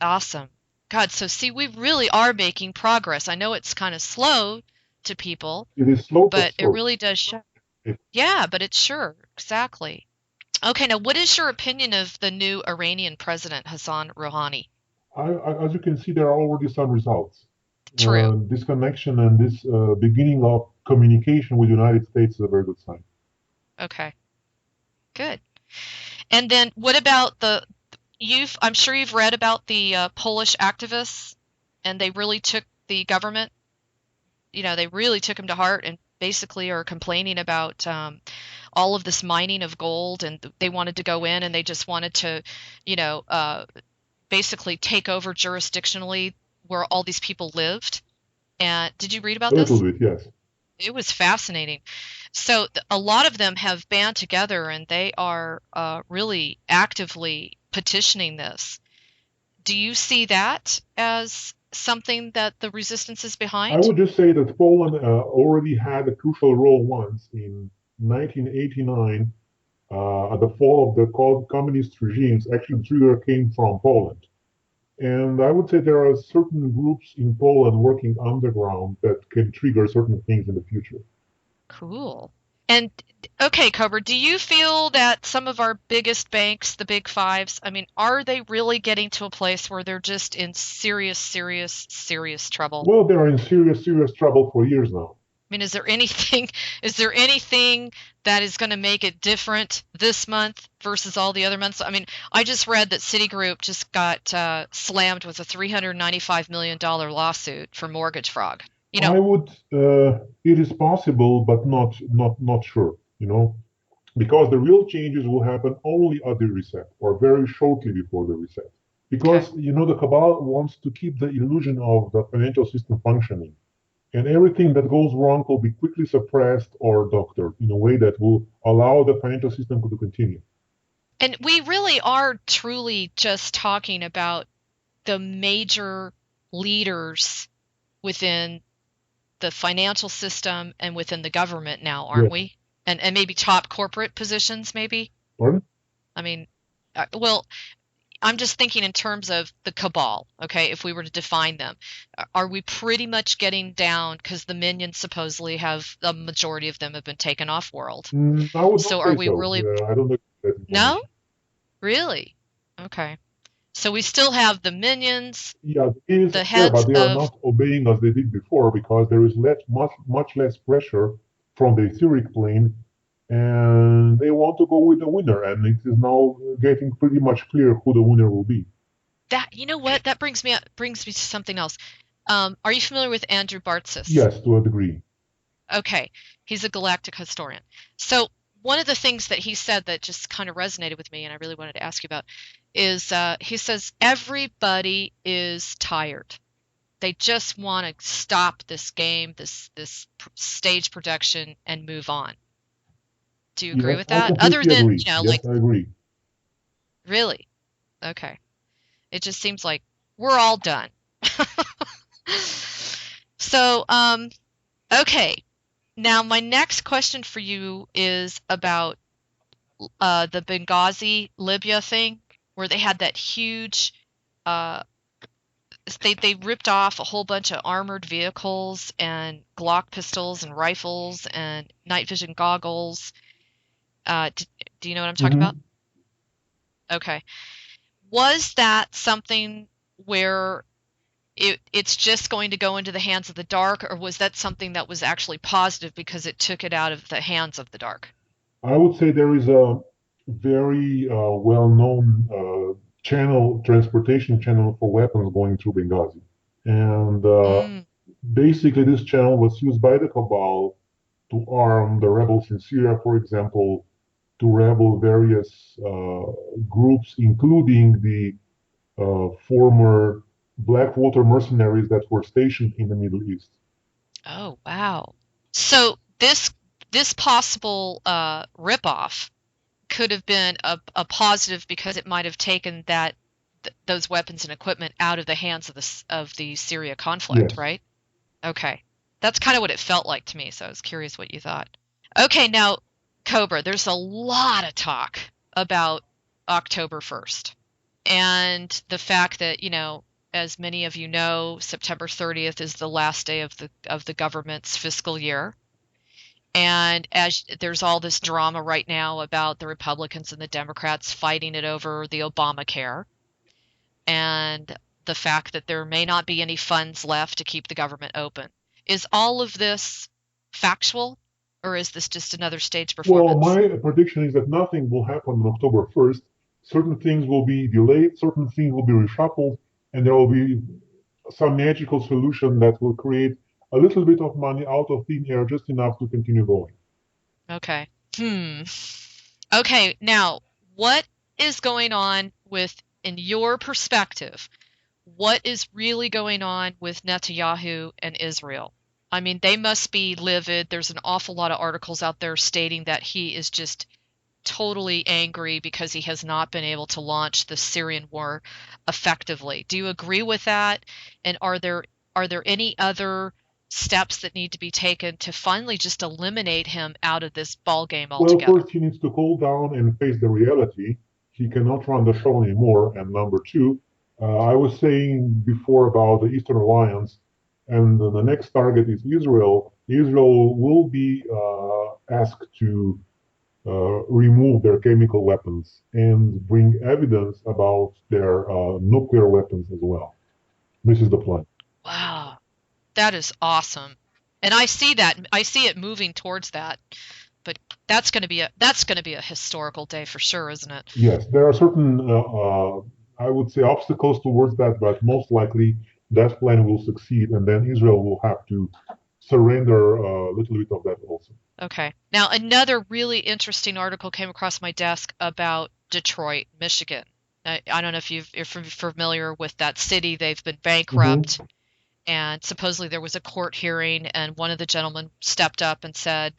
Awesome. God, so see, we really are making progress. I know it's kind of slow to people, It is slow but but it sure. really does show. It, Yeah, but it's sure. Exactly. Okay, now what is your opinion of the new Iranian president, Hassan Rouhani? As you can see, there are already some results. True. This connection and this beginning of communication with the United States is a very good sign. Okay, good. And then what about I'm sure you've read about the Polish activists, and they really took the government, they really took them to heart and basically are complaining about all of this mining of gold, and they wanted to go in and they just wanted to, you know, uh, basically take over jurisdictionally where all these people lived. And did you read about A little this? bit, yes. It was fascinating. So a lot of them have band together and they are really actively petitioning this. Do you see that as something that the resistance is I behind? would just say that Poland already had a crucial role once in 1989 at the fall of the communist regimes. Actually, the trigger came from Poland. And I would say there are certain groups in Poland working underground that can trigger certain things in the future. Cool. And okay, Cobra, do you feel that some of our biggest banks, the big fives, I mean, are they really getting to a place where they're just in serious, serious, serious trouble? Well, they are in serious, serious trouble for years now. I mean, is there anything is there anything that is going to make it different this month versus all the other months? I mean, I just read that Citigroup just got slammed with a $395 million lawsuit for mortgage fraud. You know, I would, it is possible, but not sure, because the real changes will happen only at the reset or very shortly before the reset. okay. Because, the cabal wants to keep the illusion of the financial system functioning. And everything that goes wrong will be quickly suppressed or doctored in a way that will allow the financial system to continue. And we really are truly just talking about the major leaders within the financial system and within the government now, aren't Yes. we? And maybe top corporate positions, maybe. Pardon? I mean, well, I'm just thinking in terms of the cabal, okay, if we were to define them. Are we pretty much getting down because the minions supposedly have the majority of them have been taken off world. I would not So are say we so. really I don't know that no? information. Really? Okay. So we still have the minions, Yeah, it is the there, heads but they are of not obeying as they did before because there is much less pressure from the etheric plane, and they want to go with the winner, and it is now getting pretty much clear who the winner will be. that. You know what? That brings me to something else. Are you familiar with Andrew Bartzis? Yes, to a degree. Okay, he's a galactic historian. So one of the things that he said that just kind of resonated with me, and I really wanted to ask you about, is he says everybody is tired. They just want to stop this game, this stage production, and move on. Do you agree Yes, with I that? Other completely than, agree. Yes, like I agree. really, okay. It just seems like we're all done. So, okay. Now my next question for you is about the Benghazi, Libya thing, where they had that huge, uh, they ripped off a whole bunch of armored vehicles and Glock pistols and rifles and night vision goggles. D do you know what I'm talking about? Hmm. Okay. Was that something where it's just going to go into the hands of the dark, or was that something that was actually positive because it took it out of the hands of the dark? I would say there is a very well-known transportation channel for weapons going through Benghazi. And Mm. basically, this channel was used by the Cabal to arm the rebels in Syria, for example, to rebel various groups, including the former Blackwater mercenaries that were stationed in the Middle East. Oh, wow. So this possible ripoff could have been a positive because it might have taken those weapons and equipment out of the hands of the Syria conflict, Yes. right? Okay. That's kind of what it felt like to me, so I was curious what you thought. Okay, now, Cobra, there's a lot of talk about October 1st and the fact that, as many of you know, September 30th is the last day of the government's fiscal year. And as there's all this drama right now about the Republicans and the Democrats fighting it over the Obamacare and the fact that there may not be any funds left to keep the government open. Is all of this factual, or is this just another stage Well, performance? my prediction is that nothing will happen on October 1st. Certain things will be delayed, certain things will be reshuffled, and there will be some magical solution that will create a little bit of money out of thin air, just enough to continue going. Okay. Hmm. Okay, now what is going on with, in your perspective, what is really going on with Netanyahu and Israel? I mean, they must be livid. There's an awful lot of articles out there stating that he is just totally angry because he has not been able to launch the Syrian war effectively. Do you agree with that? And are there any other steps that need to be taken to finally just eliminate him out of this ball game Well, altogether? first, he needs to cool down and face the reality. He cannot run the show anymore. And number two, I was saying before about the Eastern Alliance, and the next target is Israel. Israel will be asked to remove their chemical weapons and bring evidence about their nuclear weapons as well. This is the plan. Wow, that is awesome. And I see that. I see it moving towards that. But that's going to be a historical day for sure, isn't it? Yes, there are certain, I would say, obstacles towards that, but most likely that plan will succeed, and then Israel will have to surrender a little bit of that also. Okay. Now, another really interesting article came across my desk about Detroit, Michigan. I don't know if you're familiar with that city. They've been Hmm. bankrupt, and supposedly there was a court hearing, and one of the gentlemen stepped up and said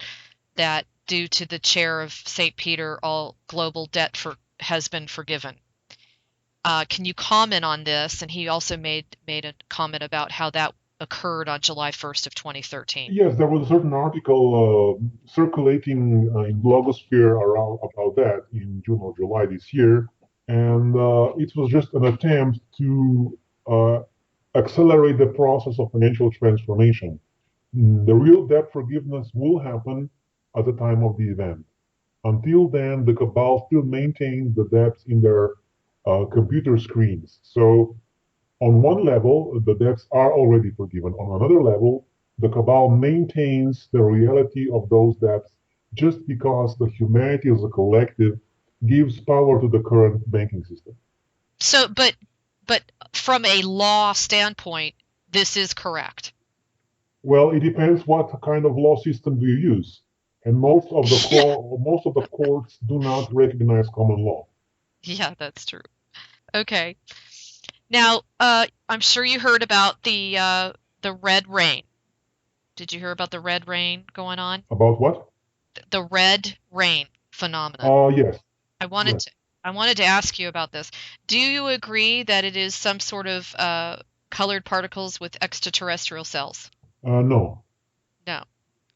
that due to the chair of St. Peter, all global debt has been forgiven. Can you comment on this? And he also made a comment about how that occurred on July 1st of 2013. Yes, there was a certain article circulating in blogosphere around about that in June or July this year, and it was just an attempt to accelerate the process of financial transformation. The real debt forgiveness will happen at the time of the event. Until then, the cabal still maintains the debts in their computer screens. So, on one level, the debts are already forgiven. On another level, the cabal maintains the reality of those debts just because the humanity as a collective gives power to the current banking system. So, but from a law standpoint, this is correct. Well, it depends what kind of law system do you use. And Yeah, most of the courts do not recognize common law. yeah, that's true. Okay. Now, I'm sure you heard about the red rain. Did you hear about the red rain going on? About what? The red rain phenomenon. Yes, I wanted yes. to I wanted to ask you about this. Do you agree that it is some sort of colored particles with extraterrestrial cells? No. No.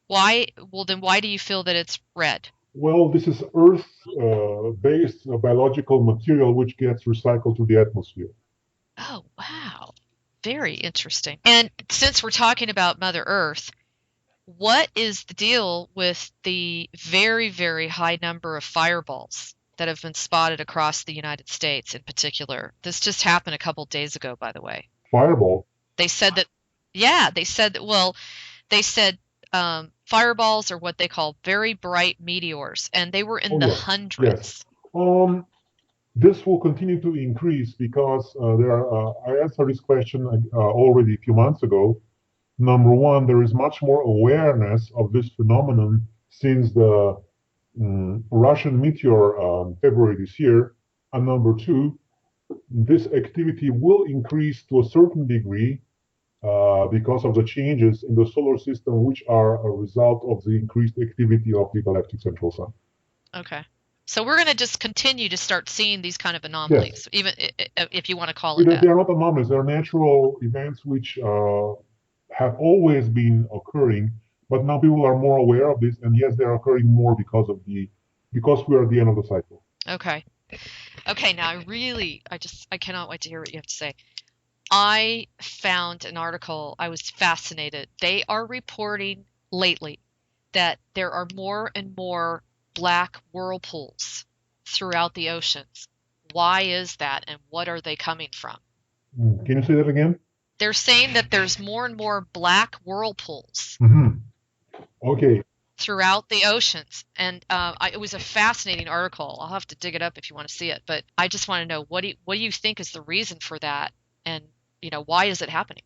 Why? Well, then why do you feel that it's red? Well, this is Earth-based biological material which gets recycled to the atmosphere. Oh, wow. Very interesting. And since we're talking about Mother Earth, what is the deal with the very, very high number of fireballs that have been spotted across the United States in particular? This just happened a couple days ago, by the way. Fireball. They said that, yeah, they said that, well, they said fireballs are what they call very bright meteors, and they were in Oh, the yes, yes. hundreds. Um, this will continue to increase because I answered this question already a few months ago. Number one, there is much more awareness of this phenomenon since the Russian meteor February this year. And number two, this activity will increase to a certain degree because of the changes in the solar system, which are a result of the increased activity of the galactic central sun. Okay. So we're going to just continue to start seeing these kind of Yes, anomalies, even if you want to call it they that. are not anomalies, they are natural events which have always been occurring, but now people are more aware of this, and yes, they are occurring more because we are at the end of the cycle. Okay. Okay, now I cannot wait to hear what you have to say. I found an article, I was fascinated. They are reporting lately that there are more and more black whirlpools throughout the oceans. Why is that, and what are they coming from? Can you say that again? They're saying that there's more and more black whirlpools Hmm. Okay. throughout the oceans. And it was a fascinating article. I'll have to dig it up if you want to see it. But I just want to know what do you think is the reason for that, and why is it happening?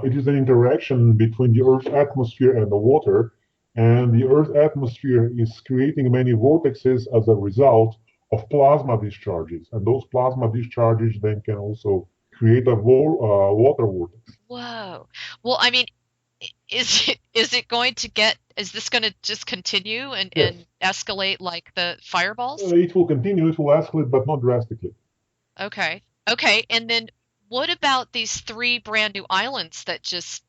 It is an interaction between the Earth's atmosphere and the water, and the Earth's atmosphere is creating many vortexes as a result of plasma discharges, and those plasma discharges then can also create a water vortex. Whoa. Well, I mean, is it going to get is this going to just continue and Yes, escalate like the fireballs? it will continue, it will escalate, but not drastically. Okay. Okay. And then what about these three brand new islands that just,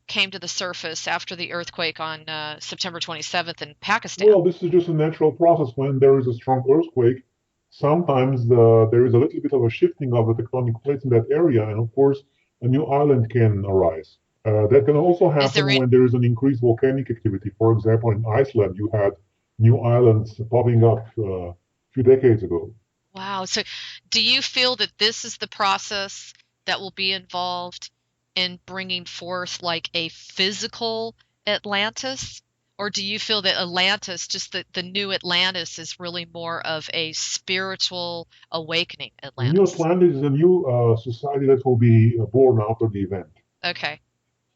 came to the surface after the earthquake on September 27th in Pakistan? Well, this is just a natural process when there is a strong earthquake. Sometimes there is a little bit of a shifting of the tectonic plates in that area, and of course, a new island can arise. That can also Is there happen any, when there is an increased volcanic activity. For example, in Iceland, you had new islands popping up a few decades ago. wow. So do you feel that this is the process that will be involved in bringing forth like a physical Atlantis? Or do you feel that Atlantis, just the new Atlantis, is really more of a spiritual awakening The new Atlantis? Atlantis is a new society that will be born out of the event. Okay.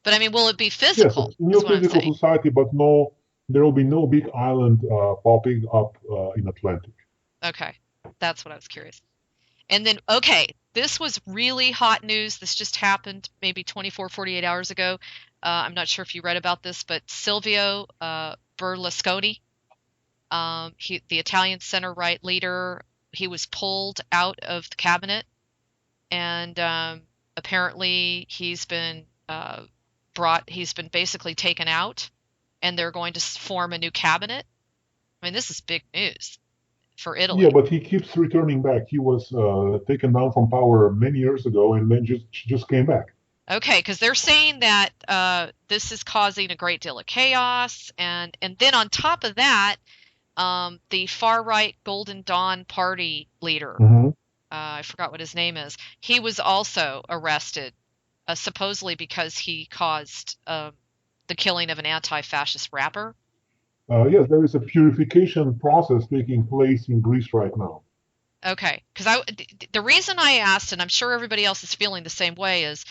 But I mean, will it be Yes, physical, a new is what I'm physical saying. society, but no, there will be no big island popping up in Atlantic. Okay. That's what I was curious. And then, okay, this was really hot news. This just happened maybe 24, 48 hours ago. I'm not sure if you read about this, but Silvio Berlusconi, the Italian center-right leader, he was pulled out of the cabinet, and apparently he's been basically taken out, and they're going to form a new cabinet. I mean, this is big news for Yeah, Italy. but he keeps returning back. He was taken down from power many years ago, and then just came back. Okay, because they're saying that this is causing a great deal of chaos, and then on top of that, the far right Golden Dawn Party leader, Hmm. I forgot what his name is, he was also arrested, supposedly because he caused the killing of an anti-fascist rapper. Yes, there is a purification process taking place in Greece right now. Okay, because the reason I asked, and I'm sure everybody else is feeling the same way, is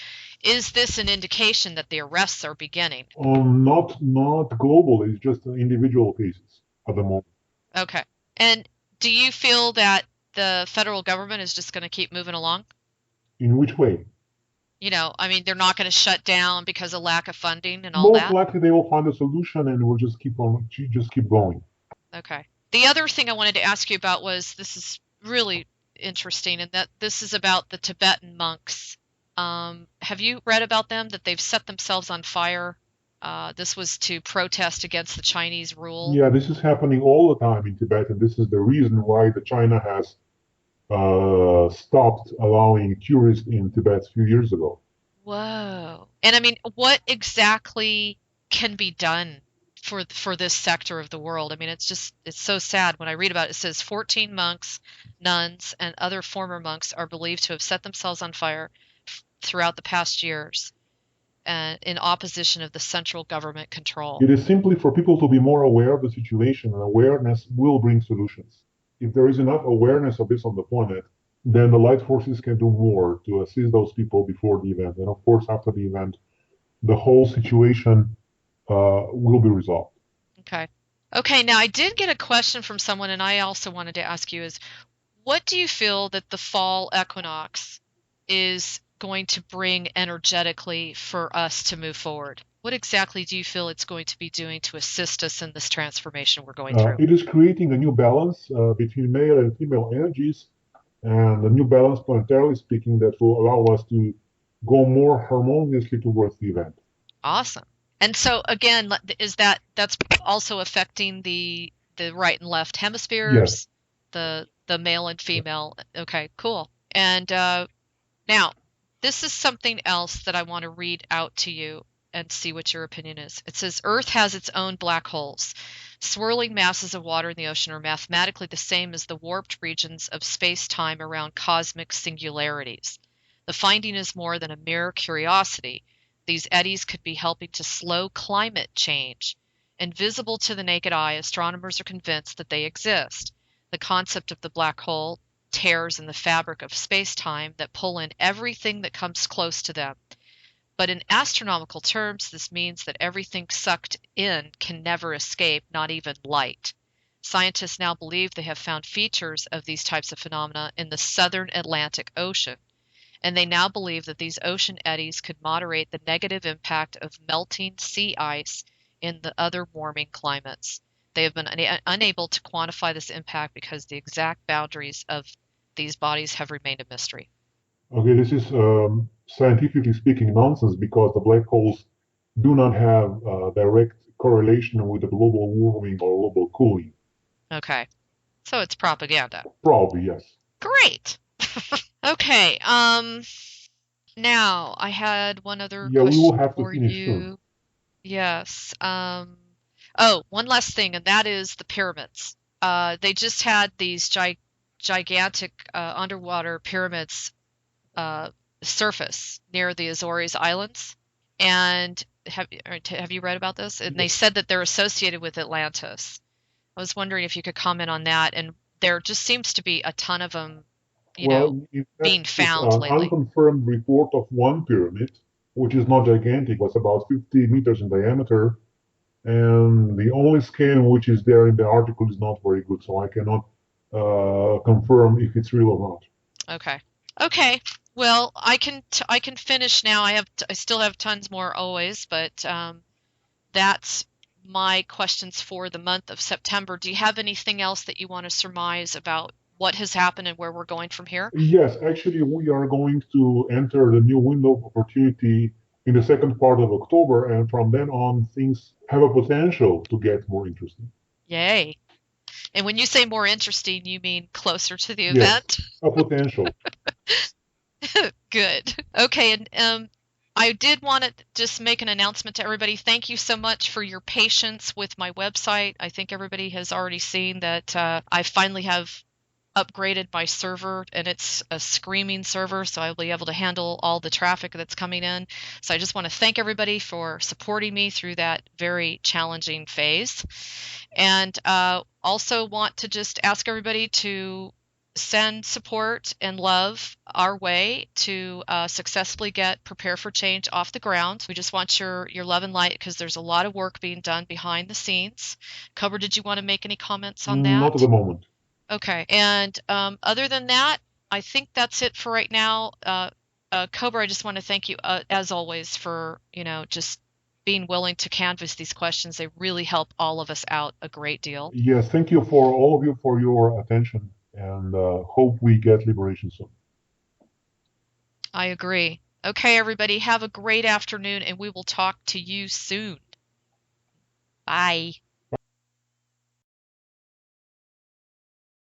this an indication that the arrests are beginning? Not globally, it's just individual cases at the moment. Okay. And do you feel that the federal government is just going to keep moving along? In which way? I mean, they're not going to shut down because of lack of funding and all Most that? likely, they will find a solution, and we'll just keep going. Okay. The other thing I wanted to ask you about was this is really interesting, and that this is about the Tibetan monks. Have you read about them, that they've set themselves on fire? This was to protest against the Chinese rule. Yeah, this is happening all the time in Tibet, and this is the reason why the China has stopped allowing tourists in Tibet a few years ago. Whoa. And I mean, what exactly can be done for this sector of the world? I mean, it's so sad when I read about it. It says 14 monks, nuns, and other former monks are believed to have set themselves on fire throughout the past years in opposition of the central government control. It is simply for people to be more aware of the situation, and awareness will bring solutions. If there is enough awareness of this on the planet, then the light forces can do more to assist those people before the event. And of course, after the event, the whole situation will be resolved. Okay. Okay, now I did get a question from someone, and I also wanted to ask you is what do you feel that the fall equinox is going to bring energetically for us to move forward? What exactly do you feel it's going to be doing to assist us in this transformation we're going through? It is creating a new balance between male and female energies, and a new balance planetarily speaking that will allow us to go more harmoniously towards the event. Awesome. And so again, is that's also affecting the right and left Yes. hemispheres, the male and female. Okay, cool. And now this is something else that I want to read out to you. and see what your opinion is. It says Earth has its own black holes. Swirling masses of water in the ocean are mathematically the same as the warped regions of space-time around cosmic singularities. The finding is more than a mere curiosity. These eddies could be helping to slow climate change. Invisible to the naked eye, astronomers are convinced that they exist. The concept of the black hole tears in the fabric of space-time that pull in everything that comes close to them. But in astronomical terms, this means that everything sucked in can never escape, not even light. Scientists now believe they have found features of these types of phenomena in the southern Atlantic Ocean, and they now believe that these ocean eddies could moderate the negative impact of melting sea ice in the other warming climates. They have been unable to quantify this impact because the exact boundaries of these bodies have remained a mystery. Okay, this is scientifically speaking nonsense because the black holes do not have direct correlation with the global warming or global cooling. Okay, so it's propaganda. Probably, yes. Great. Okay, now I had one other Yeah, we will question have to for finish soon. you. Yes. Oh, one last thing, and that is the pyramids. They just had these gigantic underwater pyramids surface near the Azores Islands. And have you read about this? And they Yes. said that they're associated with Atlantis. I was wondering if you could comment on that. And there just seems to be a ton of them, Well, in fact, being it's found an lately. unconfirmed report of one pyramid, which is not gigantic, was about 50 meters in diameter, and the only scale which is there in the article is not very good, so I cannot confirm if it's real or not. Okay. Okay. Well, I can finish now. I still have tons more always, but that's my questions for the month of September. Do you have anything else that you want to surmise about what has happened and where we're going from here? Yes, actually, we are going to enter the new window of opportunity in the second part of October, and from then on, things have a potential to get more interesting. Yay. And when you say more interesting, you mean closer to the Yes, event? a potential. Good. Okay, and I did want to just make an announcement to everybody. Thank you so much for your patience with my website. I think everybody has already seen that I finally have upgraded my server, and it's a screaming server, so I'll be able to handle all the traffic that's coming in. So I just want to thank everybody for supporting me through that very challenging phase. And also want to just ask everybody to send support and love our way to successfully get Prepare for Change off the ground. We just want your love and light because there's a lot of work being done behind the scenes. Cobra, did you want to make any comments on Not at the that? moment. Okay. And other than that, I think that's it for right now. Cobra, I just want to thank you, as always, for, just being willing to canvas these questions. They really help all of us out a great deal. Yes, thank you for all of you for your attention, and hope we get liberation soon. I agree. Okay, everybody, have a great afternoon, and we will talk to you soon. Bye.